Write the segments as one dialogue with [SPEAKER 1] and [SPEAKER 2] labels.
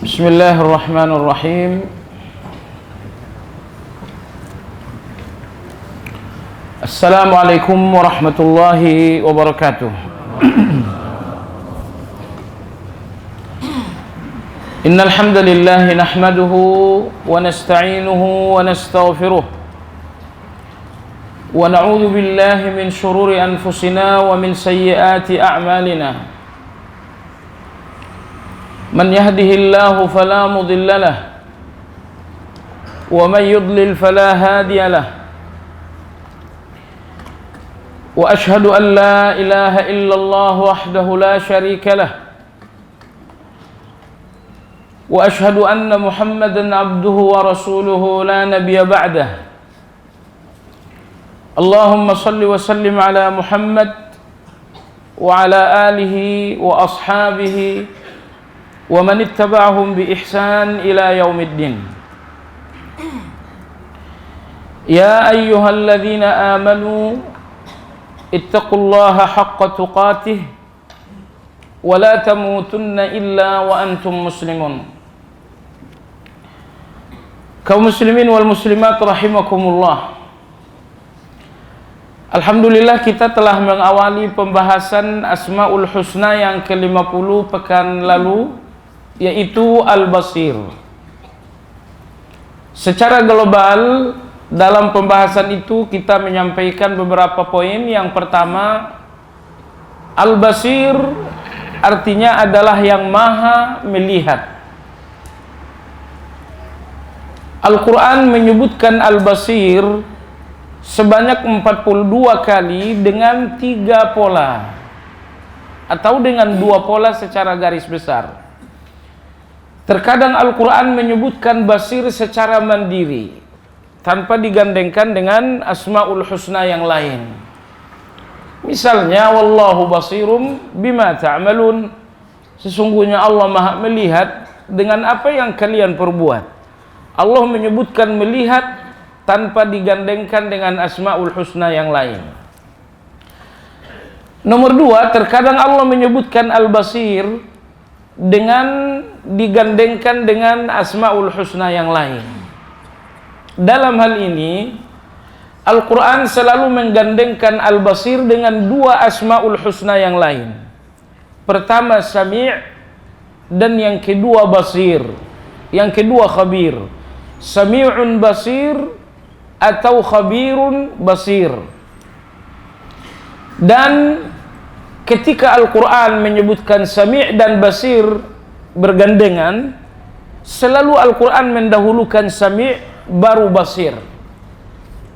[SPEAKER 1] Bismillahirrahmanirrahim. Assalamualaikum warahmatullahi wabarakatuh. Innal hamdalillah nahmaduhu wa nasta'inuhu wa nastaghfiruh wa na'udzu billahi min shururi anfusina wa min sayyiati a'malina. Man yahdihillahu fala mudilla lahu wa man yudlil fala hadiya lahu. Wa ashhadu an la ilaha illallah wahdahu la syarika lahu wa ashhadu anna Muhammadan abduhu wa rasuluhu la nabiyya ba'dah. Allahumma salli wa sallim ala Muhammad wa ala alihi wa ashabihi wa man ittaba'ahum bi ihsan ila yaumiddin. Ya ayyuhalladzina amanu ittaqullaha haqqa tuqatih wa la tamutunna illa wa antum muslimun. Kaum muslimin wal muslimat rahimakumullah. Alhamdulillah kita telah mengawali pembahasan Asmaul Husna yang ke-50 pekan lalu, yaitu Al-Basir. Secara global dalam pembahasan itu kita menyampaikan beberapa poin. Yang pertama, Al-Basir artinya adalah yang maha melihat. Al-Quran menyebutkan Al-Basir sebanyak 42 kali dengan 3 pola atau dengan 2 pola secara garis besar. Terkadang Al-Quran menyebutkan Basir secara mandiri tanpa digandengkan dengan Asmaul Husna yang lain. Misalnya, wallahu basirum bima ta'malun, sesungguhnya Allah maha melihat dengan apa yang kalian perbuat. Allah menyebutkan melihat tanpa digandengkan dengan Asmaul Husna yang lain. Nomor 2, terkadang Allah menyebutkan Al-Basir dengan digandengkan dengan Asmaul Husna yang lain. Dalam hal ini Al-Quran selalu menggandengkan Al-Basir dengan 2 Asmaul Husna yang lain. Pertama Sami' dan yang kedua Basir, yang kedua Khabir. Sami'un Basir atau Khabirun Basir. Dan ketika Al-Quran menyebutkan Sami' dan Basir bergandengan, selalu Al-Quran mendahulukan Sami' baru Basir.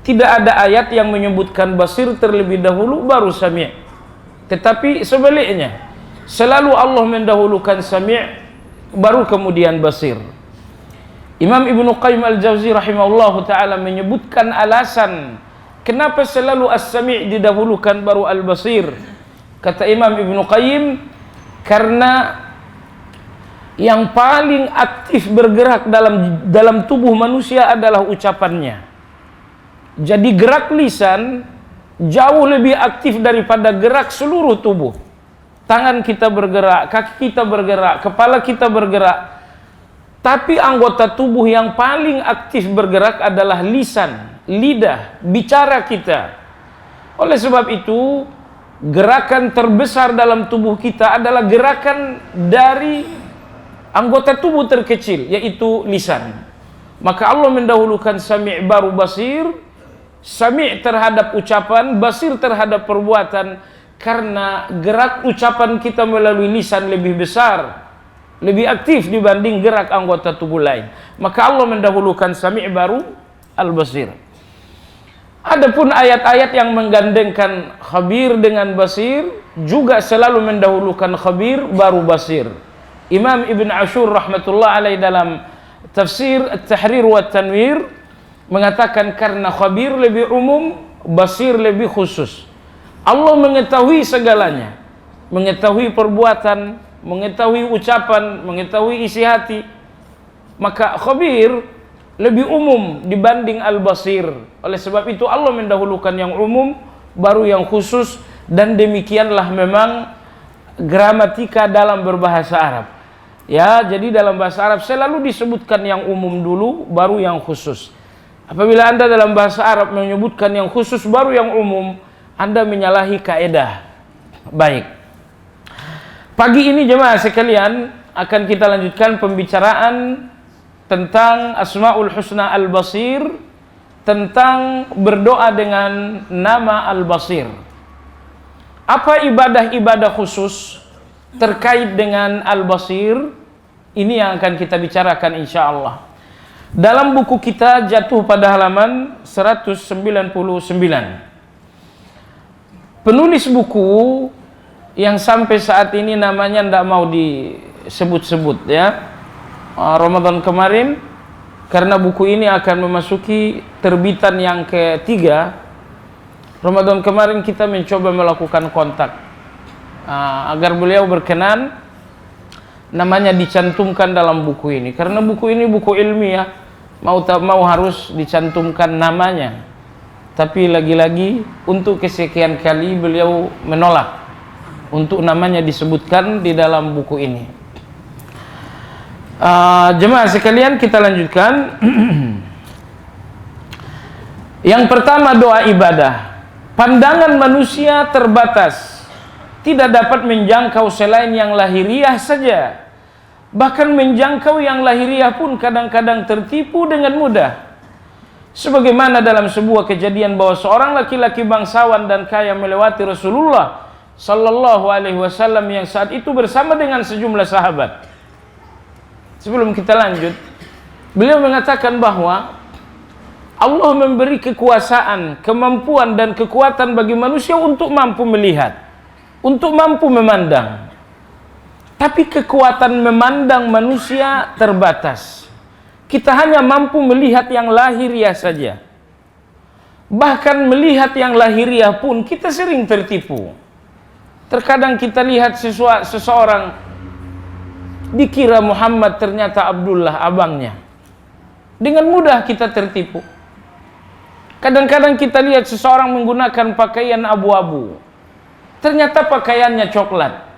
[SPEAKER 1] Tidak ada ayat yang menyebutkan Basir terlebih dahulu baru Sami'. Tetapi sebaliknya, selalu Allah mendahulukan Sami' baru kemudian Basir. Imam Ibnu Qayyim Al-Jauzi rahimahullahu ta'ala menyebutkan alasan kenapa selalu As-Sami' didahulukan baru Al-Basir. Kata Imam Ibnu Qayyim, karena yang paling aktif bergerak dalam tubuh manusia adalah ucapannya. Jadi gerak lisan jauh lebih aktif daripada gerak seluruh tubuh. Tangan kita bergerak, kaki kita bergerak, kepala kita bergerak. Tapi anggota tubuh yang paling aktif bergerak adalah lisan, lidah, bicara kita. Oleh sebab itu, gerakan terbesar dalam tubuh kita adalah gerakan dari anggota tubuh terkecil, yaitu lisan. Maka Allah mendahulukan Sami' baru Basir. Sami' terhadap ucapan, Basir terhadap perbuatan, karena gerak ucapan kita melalui lisan lebih besar, lebih aktif dibanding gerak anggota tubuh lain. Maka Allah mendahulukan Sami' baru Al-Basir. Adapun ayat-ayat yang menggandengkan Khabir dengan Basir juga selalu mendahulukan Khabir baru Basir. Imam Ibn Ashur rahmatullah alaih dalam tafsir At-Tahrir wa Tanwir mengatakan karena Khabir lebih umum, Basir lebih khusus. Allah mengetahui segalanya, mengetahui perbuatan, mengetahui ucapan, mengetahui isi hati. Maka Khabir lebih umum dibanding Al-Basir. Oleh sebab itu Allah mendahulukan yang umum baru yang khusus, dan demikianlah memang gramatika dalam berbahasa Arab. Ya, jadi dalam bahasa Arab selalu disebutkan yang umum dulu, baru yang khusus. Apabila Anda dalam bahasa Arab menyebutkan yang khusus baru yang umum, Anda menyalahi kaedah. Baik. Pagi ini jemaah sekalian akan kita lanjutkan pembicaraan tentang Asmaul Husna Al-Basir, tentang berdoa dengan nama Al-Basir. Apa ibadah-ibadah khusus terkait dengan Al-Basir? Ini yang akan kita bicarakan insya Allah. Dalam buku kita jatuh pada halaman 199. Penulis buku yang sampai saat ini namanya tidak mau disebut-sebut ya. Ramadan kemarin, karena buku ini akan memasuki terbitan yang ketiga. Ramadan kemarin kita mencoba melakukan kontak agar beliau berkenan namanya dicantumkan dalam buku ini, karena buku ini buku ilmiah, mau tak mau harus dicantumkan namanya. Tapi lagi-lagi untuk kesekian kali beliau menolak untuk namanya disebutkan di dalam buku ini. Jemaah sekalian, kita lanjutkan. Yang pertama, doa ibadah. Pandangan manusia terbatas, tidak dapat menjangkau selain yang lahiriah saja. Bahkan menjangkau yang lahiriah pun kadang-kadang tertipu dengan mudah. Sebagaimana dalam sebuah kejadian bahwa seorang laki-laki bangsawan dan kaya melewati Rasulullah Sallallahu Alaihi Wasallam yang saat itu bersama dengan sejumlah sahabat. Sebelum kita lanjut, beliau mengatakan bahwa Allah memberi kekuasaan, kemampuan dan kekuatan bagi manusia untuk mampu melihat, untuk mampu memandang. Tapi kekuatan memandang manusia terbatas. Kita hanya mampu melihat yang lahiriah saja. Bahkan melihat yang lahiriah pun kita sering tertipu. Terkadang kita lihat seseorang, dikira Muhammad, ternyata Abdullah abangnya. Dengan mudah kita tertipu. Kadang-kadang kita lihat seseorang menggunakan pakaian abu-abu, ternyata pakaiannya coklat.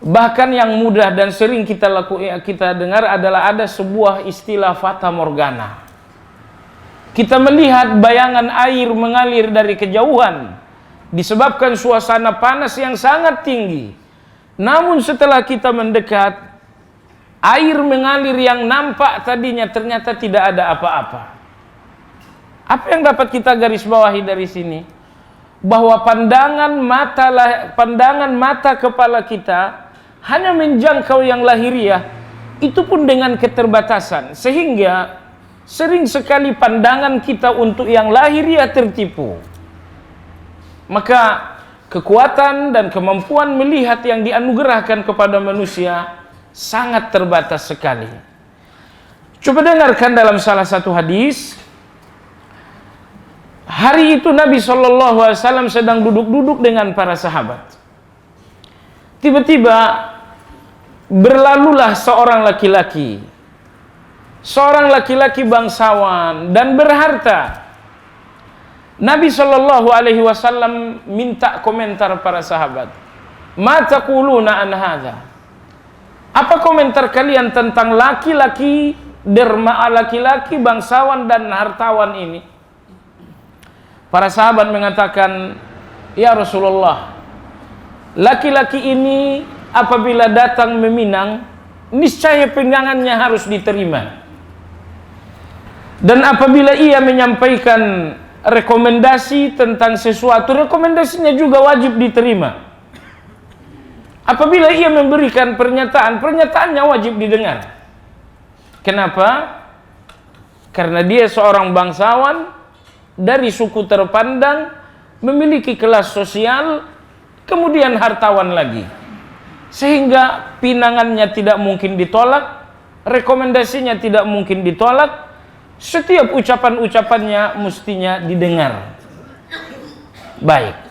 [SPEAKER 1] Bahkan yang mudah dan sering kita dengar adalah ada sebuah istilah fata morgana. Kita melihat bayangan air mengalir dari kejauhan disebabkan suasana panas yang sangat tinggi. Namun setelah kita mendekat, air mengalir yang nampak tadinya ternyata tidak ada apa-apa. Apa yang dapat kita garis bawahi dari sini? Bahwa pandangan mata kepala kita hanya menjangkau yang lahiriah, itu pun dengan keterbatasan, sehingga sering sekali pandangan kita untuk yang lahiriah tertipu. Maka kekuatan dan kemampuan melihat yang dianugerahkan kepada manusia sangat terbatas sekali. Coba dengarkan dalam salah satu hadis. Hari itu Nabi SAW sedang duduk-duduk dengan para sahabat. Tiba-tiba berlalulah seorang laki-laki bangsawan dan berharta. Nabi SAW minta komentar para sahabat. Ma taquluna an hadza? Apa komentar kalian tentang laki-laki derma, laki-laki bangsawan dan hartawan ini? Para sahabat mengatakan, ya Rasulullah, laki-laki ini apabila datang meminang, niscaya pinangannya harus diterima. Dan apabila ia menyampaikan rekomendasi tentang sesuatu, rekomendasinya juga wajib diterima. Apabila ia memberikan pernyataan, pernyataannya wajib didengar. Kenapa? Karena dia seorang bangsawan dari suku terpandang, memiliki kelas sosial, kemudian hartawan lagi, sehingga pinangannya tidak mungkin ditolak, rekomendasinya tidak mungkin ditolak, setiap ucapan-ucapannya mestinya didengar. Baik.